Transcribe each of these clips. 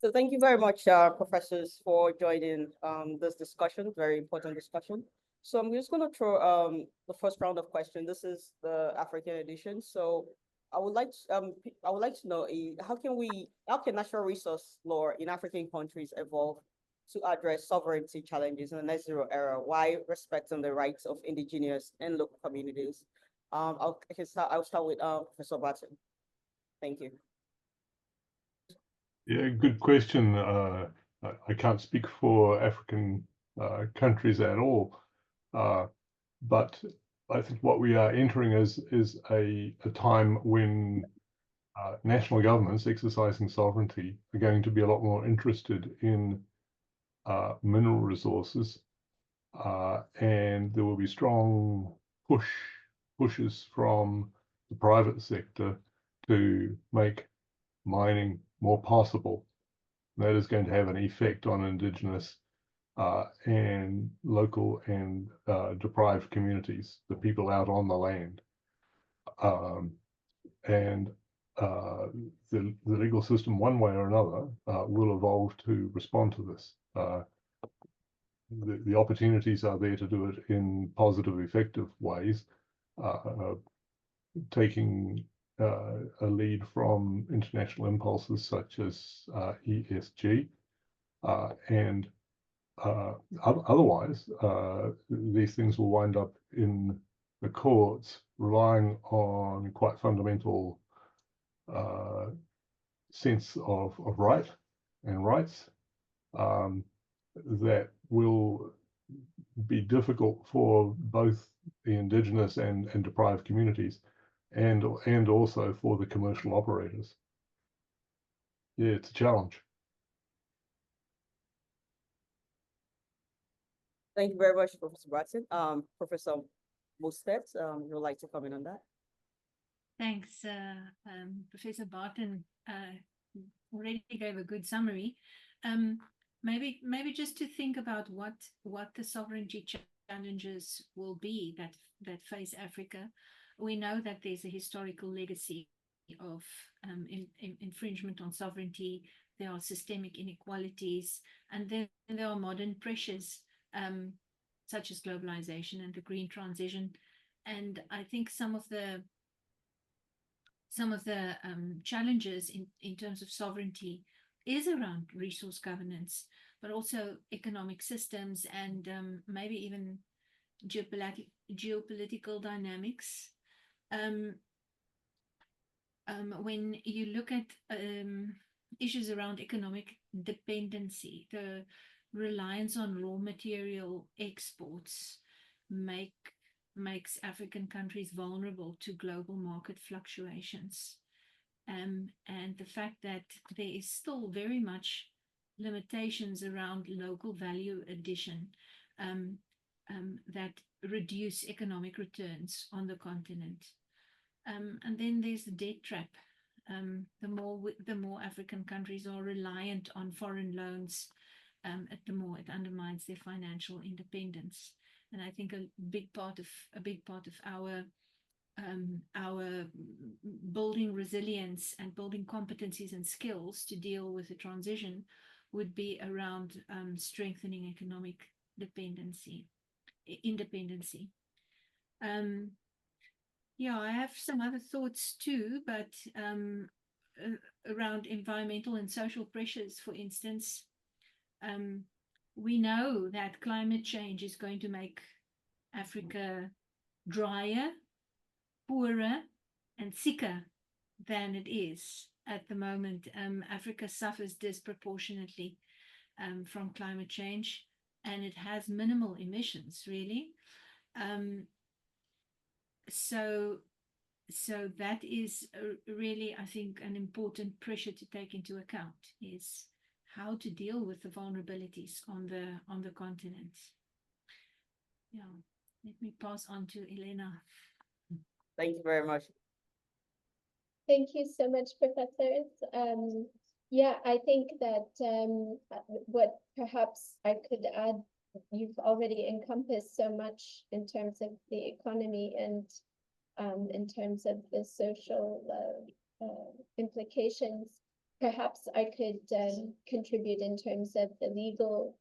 So thank you very much, professors, for joining this discussion, very important discussion. So I'm just going to throw the first round of questions. This is the African edition. So I would like to know how can natural resource law in African countries evolve to address sovereignty challenges in the net zero era while respecting the rights of indigenous and local communities? I'll start with Professor Barton. Thank you. Yeah, good question. I can't speak for African countries at all, but I think what we are entering is a time when national governments exercising sovereignty are going to be a lot more interested in mineral resources, and there will be strong pushes from the private sector to make mining more possible. That is going to have an effect on indigenous and local and deprived communities, the people out on the land. And the legal system, one way or another, will evolve to respond to this. The opportunities are there to do it in positive, effective ways, taking a lead from international impulses such as ESG, and otherwise these things will wind up in the courts relying on quite fundamental sense of right and rights that will be difficult for both the indigenous and deprived communities, and also for the commercial operators. Yeah, it's a challenge. Thank you very much, Professor Barton. Professor Mostert, you would like to comment on that? Thanks, Professor Barton already gave a good summary. Maybe just to think about what the sovereignty challenges will be that face Africa. We know that there's a historical legacy of infringement on sovereignty. There are systemic inequalities, and then there are modern pressures such as globalization and the green transition. And I think some of the challenges in terms of sovereignty is around resource governance, but also economic systems and maybe even geopolitical dynamics. When you look at issues around economic dependency, the reliance on raw material exports makes African countries vulnerable to global market fluctuations. And the fact that there is still very much limitations around local value addition that reduce economic returns on the continent. And then there's the debt trap. The more African countries are reliant on foreign loans, the more it undermines their financial independence. And I think a big part of our building resilience and building competencies and skills to deal with the transition would be around strengthening economic independency. Yeah, I have some other thoughts too, but around environmental and social pressures, for instance. We know that climate change is going to make Africa drier, poorer, and sicker than it is at the moment. Africa suffers disproportionately from climate change, and it has minimal emissions, really. So that is really, I think, an important pressure to take into account, is how to deal with the vulnerabilities on the continent. Yeah, let me pass on to Elena. Thank you very much. Thank you so much, professors. Yeah, I think that what perhaps I could add, you've already encompassed so much in terms of the economy and in terms of the social implications. perhaps I could contribute in terms of the legal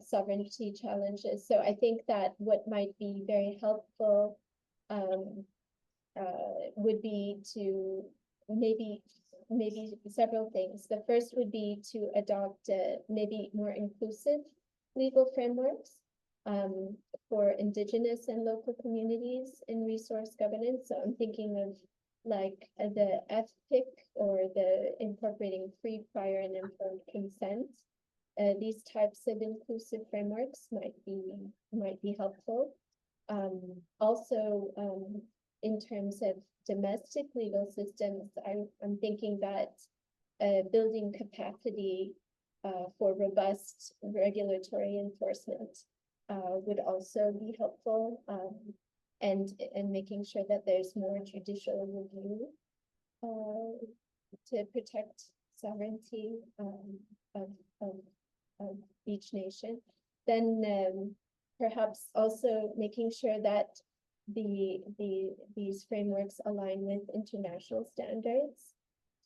sovereignty challenges. So I think that what might be very helpful would be to maybe several things. The first would be to adopt maybe more inclusive legal frameworks for indigenous and local communities in resource governance. So I'm thinking of like the FPIC or the incorporating free, prior, and informed consent. These types of inclusive frameworks might be helpful. Also, in terms of domestic legal systems, I'm thinking that building capacity for robust regulatory enforcement would also be helpful, and making sure that there's more judicial review to protect sovereignty of each nation. Then perhaps also making sure that these frameworks align with international standards.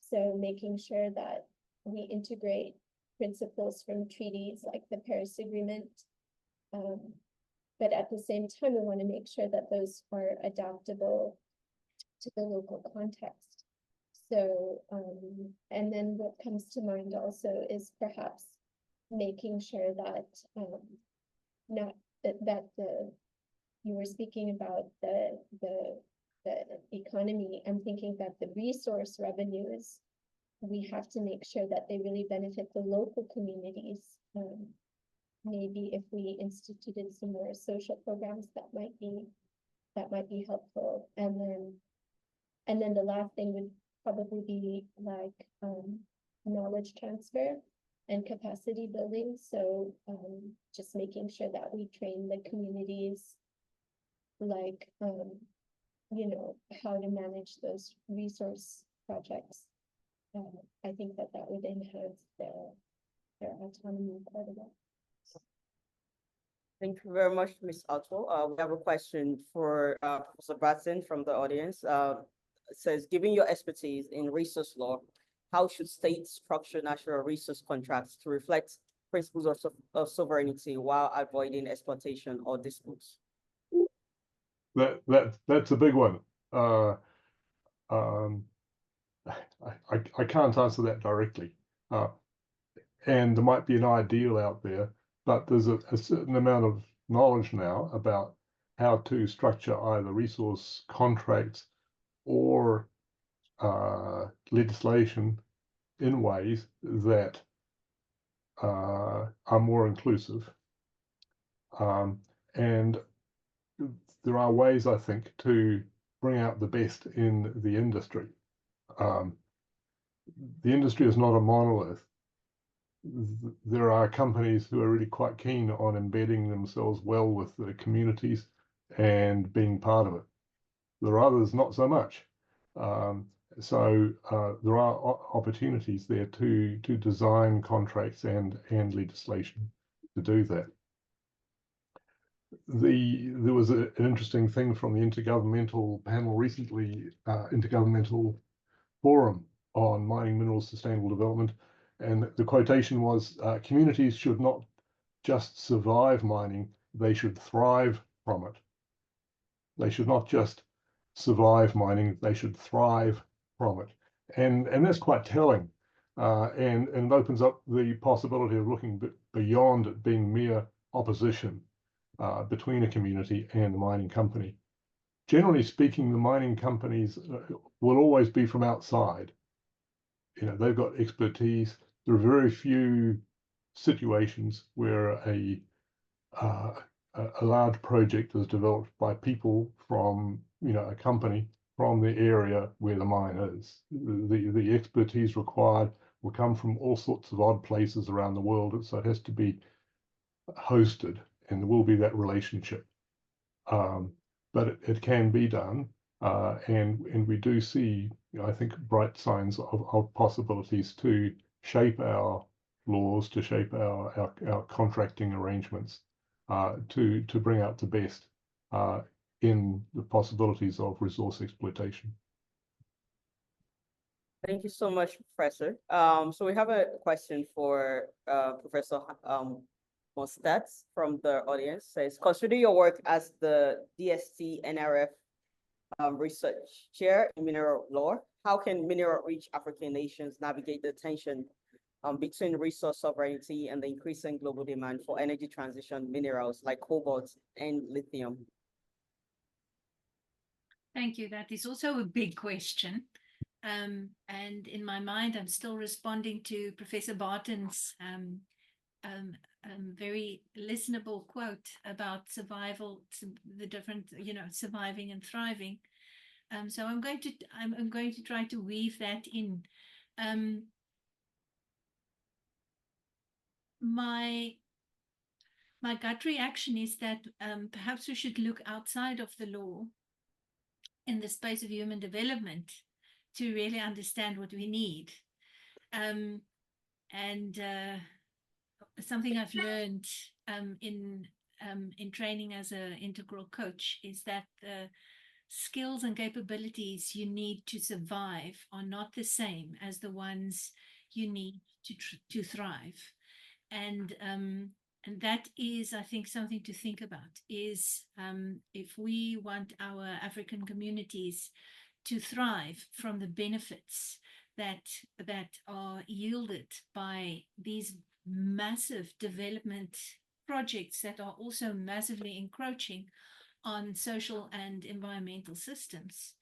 So making sure that we integrate principles from treaties like the Paris Agreement. But at the same time, we want to make sure that those are adaptable to the local context. So, and then what comes to mind also is perhaps making sure that you were speaking about the economy. I'm thinking that the resource revenues, we have to make sure that they really benefit the local communities. Maybe if we instituted some more social programs, that might be helpful. And then the last thing would probably be like knowledge transfer and capacity building. So just making sure that we train the communities, like you know, how to manage those resource projects. I think that would enhance their autonomy quite a bit. Thank you very much, Ms. Athwal. We have a question for Professor Barton from the audience. It says, given your expertise in resource law, how should states structure natural resource contracts to reflect principles of sovereignty while avoiding exploitation or disputes? That's a big one. I can't answer that directly. And there might be an ideal out there, but there's a certain amount of knowledge now about how to structure either resource contracts or legislation in ways that are more inclusive. And there are ways, I think, to bring out the best in the industry. The industry is not a monolith. There are companies who are really quite keen on embedding themselves well with the communities and being part of it. There are others not so much. So there are opportunities there to design contracts and legislation to do that. There was an interesting thing from the Intergovernmental panel recently, Intergovernmental Forum on Mining Minerals Sustainable Development, and the quotation was, communities should not just survive mining, they should thrive from it. They should not just survive mining, they should thrive from it. And that's quite telling, and it opens up the possibility of looking beyond it being mere opposition between a community and the mining company. Generally speaking, the mining companies will always be from outside. You know, they've got expertise. There are very few situations where a large project is developed by people from, you know, a company from the area where the mine is. The expertise required will come from all sorts of odd places around the world, so it has to be hosted, and there will be that relationship. But it can be done, and we do see, you know, I think, bright signs of possibilities to shape our laws, to shape our contracting arrangements, to bring out the best in the possibilities of resource exploitation. Thank you so much, Professor. So we have a question for Professor Mostert from the audience. Says, consider your work as the DST NRF research chair in mineral law. How can mineral-rich African nations navigate the tension between resource sovereignty and the increasing global demand for energy transition minerals like cobalt and lithium? Thank you. That is also a big question. And in my mind, I'm still responding to Professor Barton's very listenable quote about survival, the different, surviving and thriving. So I'm going to try to weave that in. My gut reaction is that perhaps we should look outside of the law in the space of human development to really understand what we need. And something I've learned in training as an integral coach is that the skills and capabilities you need to survive are not the same as the ones you need to thrive. And that is, I think, something to think about, is if we want our African communities to thrive from the benefits that are yielded by these massive development projects that are also massively encroaching on social and environmental systems.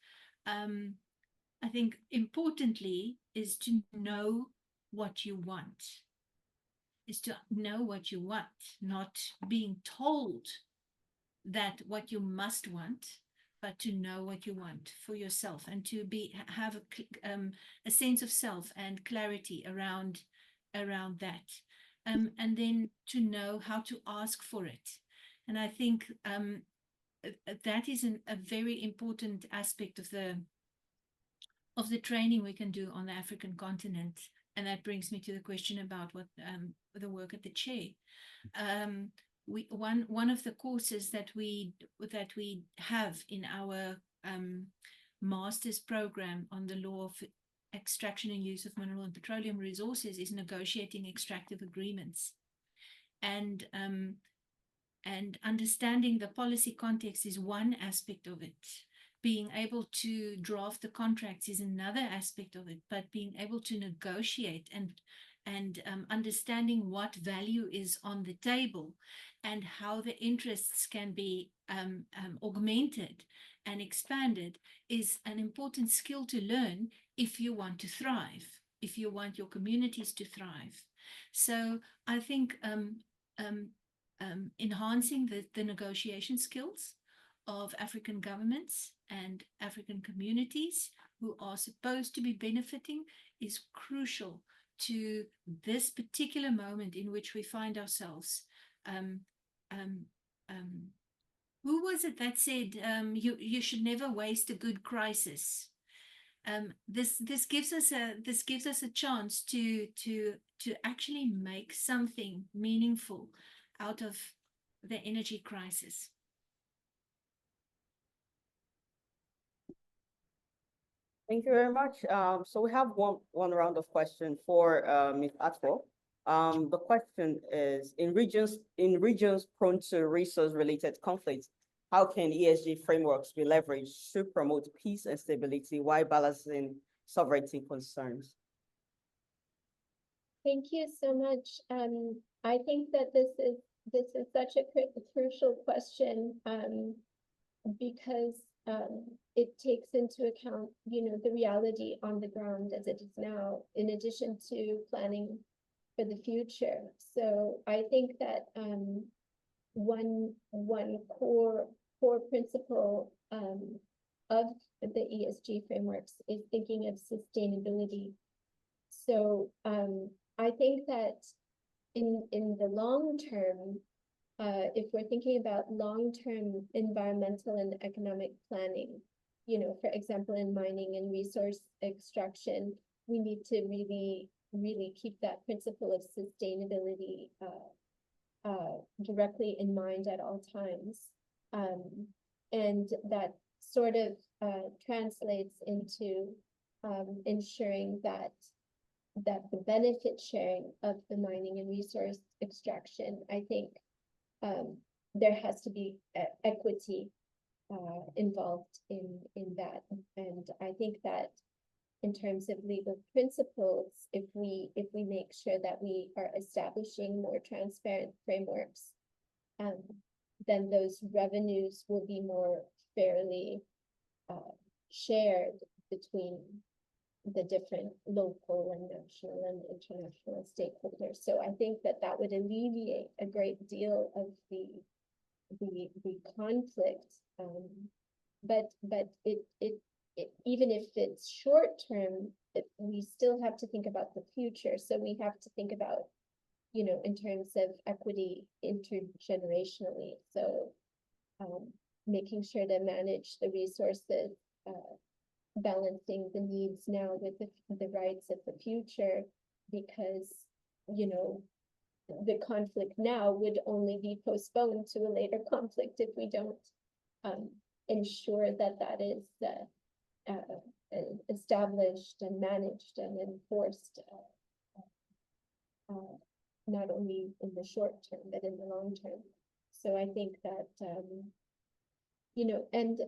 I think importantly is to know what you want. Is to know what you want, not being told that what you must want, but to know what you want for yourself and to have a sense of self and clarity around that, and then to know how to ask for it. And I think that is a very important aspect of the training we can do on the African continent. And that brings me to the question about what the work at the chair. One of the courses that we have in our master's program on the law of extraction and use of mineral and petroleum resources is negotiating extractive agreements, and understanding the policy context is one aspect of it. Being able to draft the contracts is another aspect of it, but being able to negotiate and understanding what value is on the table and how the interests can be augmented and expanded is an important skill to learn if you want to thrive, if you want your communities to thrive. So I think enhancing the negotiation skills of African governments and African communities who are supposed to be benefiting is crucial to this particular moment in which we find ourselves. Who was it that said you should never waste a good crisis? This gives us a chance to actually make something meaningful out of the energy crisis. Thank you very much. So we have one round of questions for Ms. Athwal. The question is, in regions prone to resource-related conflicts, how can ESG frameworks be leveraged to promote peace and stability while balancing sovereignty concerns? Thank you so much. I think that this is such a crucial question because it takes into account, the reality on the ground as it is now, in addition to planning for the future. So I think that one core principle of the ESG frameworks is thinking of sustainability. So I think that in the long term, if we're thinking about long-term environmental and economic planning, for example, in mining and resource extraction, we need to really keep that principle of sustainability directly in mind at all times. And that sort of translates into ensuring that the benefit sharing of the mining and resource extraction, I think there has to be equity involved in that. And I think that in terms of legal principles, if we make sure that we are establishing more transparent frameworks, then those revenues will be more fairly shared between the different local and national and international stakeholders. So I think that that would alleviate a great deal of the conflict. But it even if it's short term, we still have to think about the future. So we have to think about, you know, in terms of equity intergenerationally. So making sure to manage the resources, balancing the needs now with the rights of the future, because, you know, the conflict now would only be postponed to a later conflict if we don't ensure that that is established and managed and enforced, not only in the short term, but in the long term. So I think that, you know, and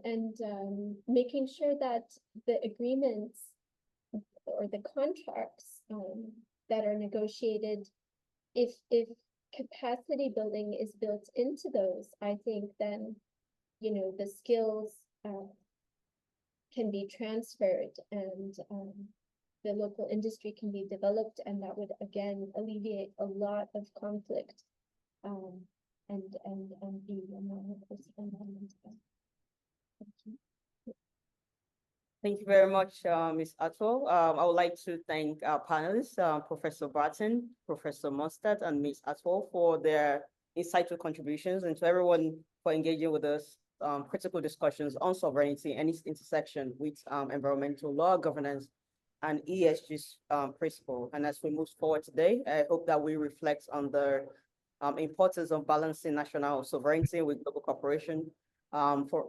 making sure that the agreements or the contracts that are negotiated, if capacity building is built into those, I think then, you know, the skills can be transferred, and the local industry can be developed, and that would again alleviate a lot of conflict and be more. Thank you very much, Ms. Athwal. I would like to thank our panelists, Professor Barton, Professor Mostert, and Ms. Athwal for their insightful contributions, and to everyone for engaging with us critical discussions on sovereignty and its intersection with environmental law, governance, and ESG principle. And as we move forward today, I hope that we reflect on the importance of balancing national sovereignty with global cooperation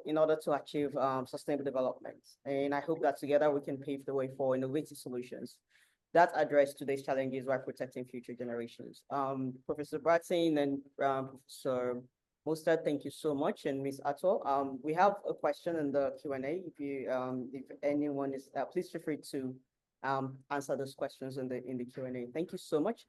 in order to achieve sustainable development. And I hope that together we can pave the way for innovative solutions that address today's challenges while protecting future generations. Professor Barton and Professor Mostert, thank you so much, and Ms. Athwal. We have a question in the Q&A. If anyone is, please feel free to answer those questions in the Q&A. Thank you so much.